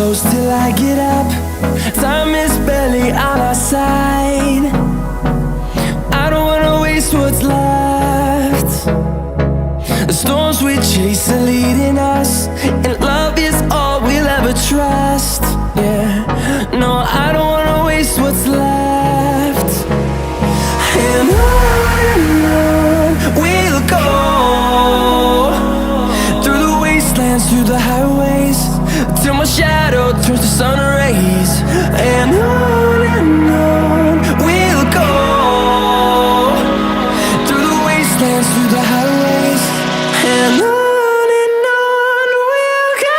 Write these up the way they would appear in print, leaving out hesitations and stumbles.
close till I get up. Time is barely on our side. I don't wanna waste what's left. The storms we chase are leading us, and love is all we'll ever trust. Yeah, no, I don't wanna waste what's left. And on we'll go, through the wastelands, through the highways, till my shadow turns to sun rays. And on we'll go, through the wastelands, through the highways, and on we'll go.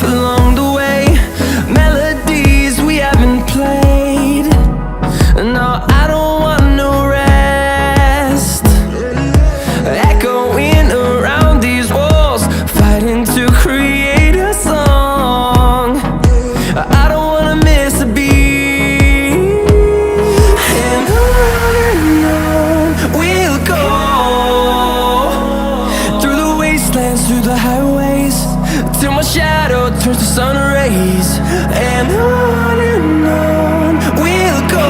Along the way, melodies we haven't played. No, I don't want no rest. Echoing around these walls, fighting to create a song. I don't wanna miss a beat. And on we'll go, through the wastelands, through the highways, till my shadow turns to sun rays. And on we'll go.